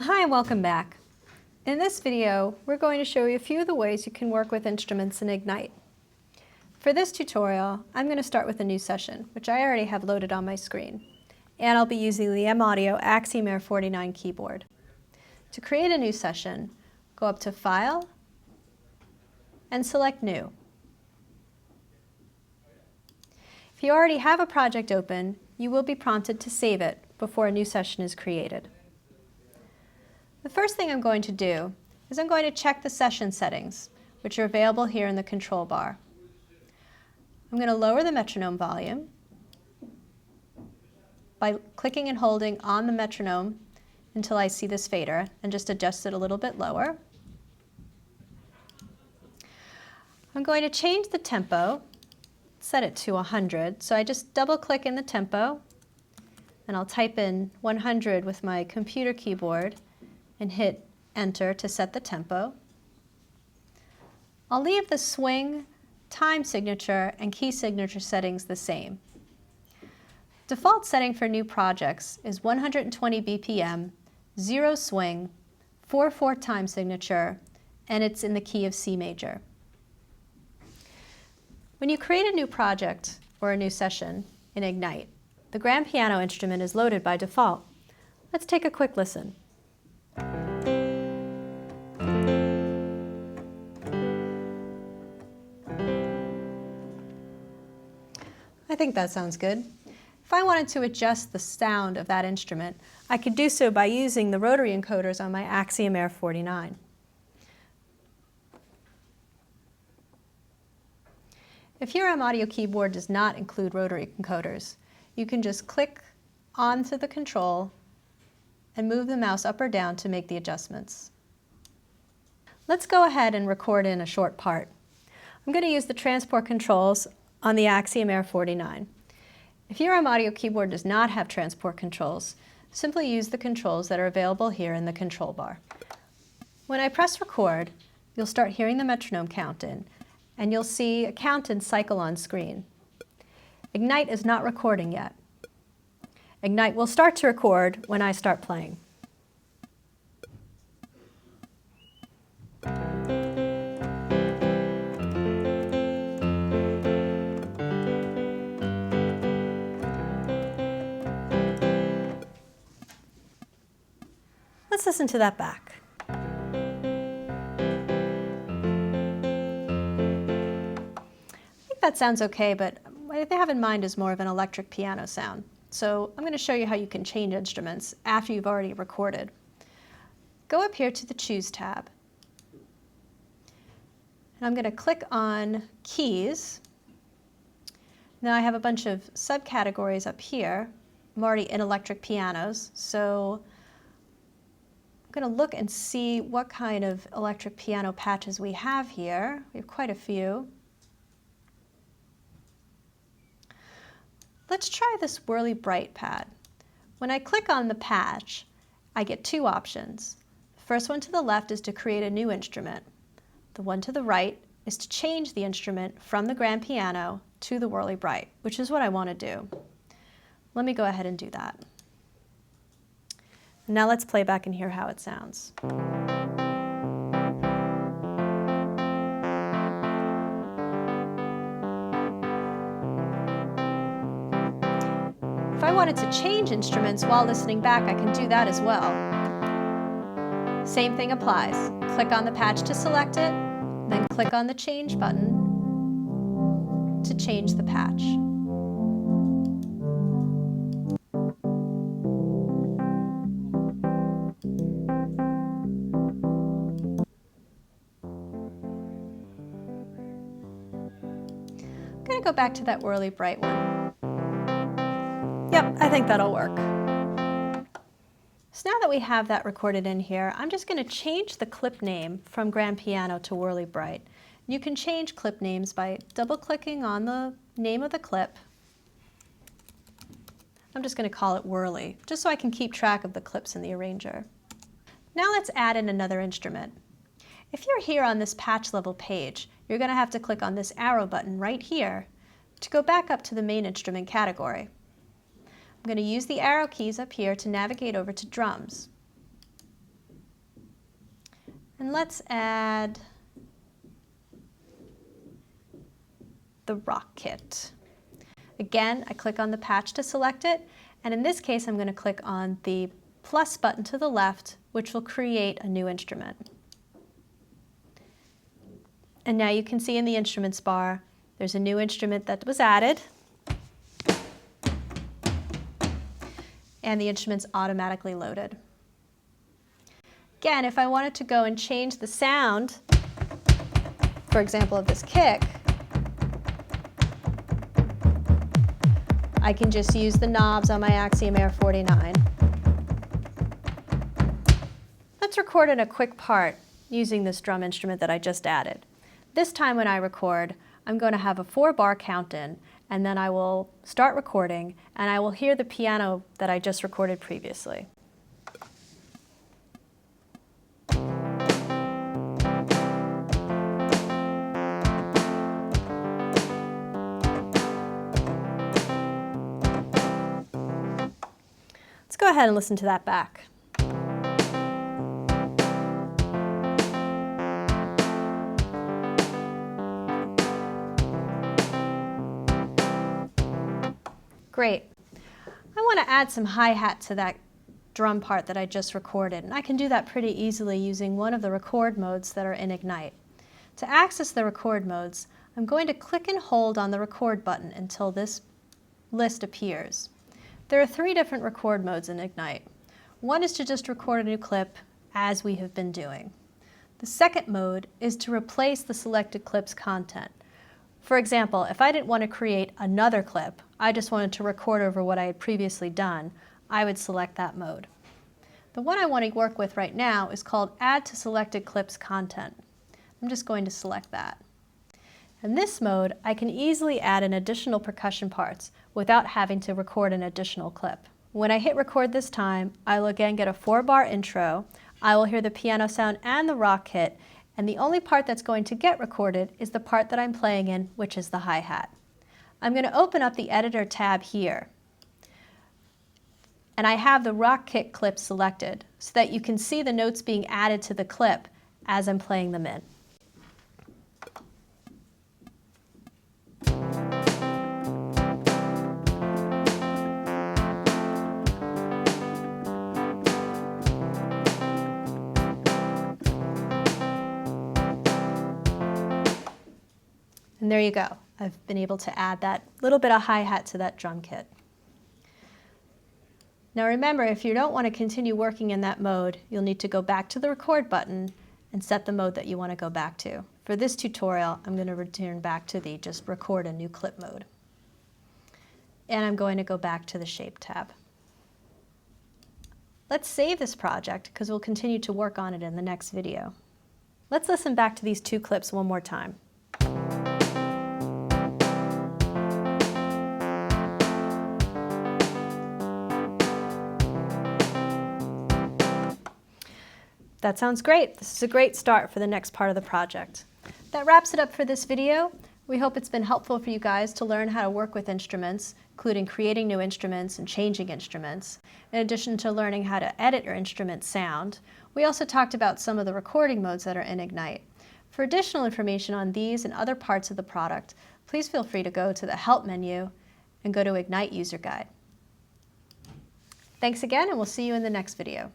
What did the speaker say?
Hi and welcome back. In this video, we're going to show you a few of the ways you can work with instruments in Ignite. For this tutorial, I'm going to start with a new session, which I already have loaded on my screen, and I'll be using the M-Audio Axiom Air 49 keyboard. To create a new session, go up to File and select New. If you already have a project open, you will be prompted to save it before a new session is created. The first thing I'm going to do is I'm going to check the session settings, which are available here in the control bar. I'm going to lower the metronome volume by clicking and holding on the metronome until I see this fader and just adjust it a little bit lower. I'm going to change the tempo, set it to 100, so I just double click in the tempo and I'll type in 100 with my computer keyboard and hit Enter to set the tempo. I'll leave the swing, time signature, and key signature settings the same. Default setting for new projects is 120 BPM, 0 swing, 4/4 time signature, and it's in the key of C major. When you create a new project or a new session in Ignite, the grand piano instrument is loaded by default. Let's take a quick listen. I think that sounds good. If I wanted to adjust the sound of that instrument, I could do so by using the rotary encoders on my Axiom Air 49. If your M-Audio keyboard does not include rotary encoders, you can just click onto the control and move the mouse up or down to make the adjustments. Let's go ahead and record in a short part. I'm going to use the transport controls on the Axiom Air 49. If your M-Audio keyboard does not have transport controls, simply use the controls that are available here in the control bar. When I press record, you'll start hearing the metronome count in, and you'll see a count and cycle on screen. Ignite is not recording yet. Ignite will start to record when I start playing. Let's listen to that back. I think that sounds okay, but what they have in mind is more of an electric piano sound. So I'm going to show you how you can change instruments after you've already recorded. Go up here to the Choose tab. And I'm going to click on Keys. Now I have a bunch of subcategories up here. I'm already in electric pianos, so I'm going to look and see what kind of electric piano patches we have here. We have quite a few. Let's try this Whirly Bright pad. When I click on the patch, I get two options. The first one to the left is to create a new instrument. The one to the right is to change the instrument from the grand piano to the Whirly Bright, which is what I want to do. Let me go ahead and do that. Now let's play back and hear how it sounds. If I wanted to change instruments while listening back, I can do that as well. Same thing applies. Click on the patch to select it, then click on the Change button to change the patch. I'm going to go back to that Whirly Bright one. Yep, I think that'll work. So now that we have that recorded in here, I'm just going to change the clip name from grand piano to Whirly Bright. You can change clip names by double-clicking on the name of the clip. I'm just going to call it Whirly, just so I can keep track of the clips in the arranger. Now let's add in another instrument. If you're here on this patch level page, you're going to have to click on this arrow button right here to go back up to the main instrument category. I'm going to use the arrow keys up here to navigate over to drums. And let's add the rock kit. Again, I click on the patch to select it, and in this case I'm going to click on the plus button to the left, which will create a new instrument. And now you can see in the instruments bar there's a new instrument that was added, and the instrument's automatically loaded. Again, if I wanted to go and change the sound, for example, of this kick, I can just use the knobs on my Axiom Air 49. Let's record in a quick part using this drum instrument that I just added. This time when I record, I'm going to have a 4-bar count in, and then I will start recording, and I will hear the piano that I just recorded previously. Let's go ahead and listen to that back. Great. I want to add some hi-hat to that drum part that I just recorded, and I can do that pretty easily using one of the record modes that are in Ignite. To access the record modes, I'm going to click and hold on the record button until this list appears. There are 3 different record modes in Ignite. One is to just record a new clip, as we have been doing. The second mode is to replace the selected clip's content. For example, if I didn't want to create another clip, I just wanted to record over what I had previously done, I would select that mode. The one I want to work with right now is called Add to Selected Clips Content. I'm just going to select that. In this mode, I can easily add in additional percussion parts without having to record an additional clip. When I hit record this time, I will again get a 4-bar intro, I will hear the piano sound and the rock hit, and the only part that's going to get recorded is the part that I'm playing in, which is the hi-hat. I'm going to open up the editor tab here, and I have the rock kit clip selected so that you can see the notes being added to the clip as I'm playing them in. And there you go. I've been able to add that little bit of hi-hat to that drum kit. Now remember, if you don't want to continue working in that mode, you'll need to go back to the record button and set the mode that you want to go back to. For this tutorial, I'm going to return back to the just record a new clip mode. And I'm going to go back to the shape tab. Let's save this project because we'll continue to work on it in the next video. Let's listen back to these 2 clips one more time. That sounds great. This is a great start for the next part of the project. That wraps it up for this video. We hope it's been helpful for you guys to learn how to work with instruments, including creating new instruments and changing instruments, in addition to learning how to edit your instrument's sound. We also talked about some of the recording modes that are in Ignite. For additional information on these and other parts of the product, please feel free to go to the Help menu and go to Ignite User Guide. Thanks again, and we'll see you in the next video.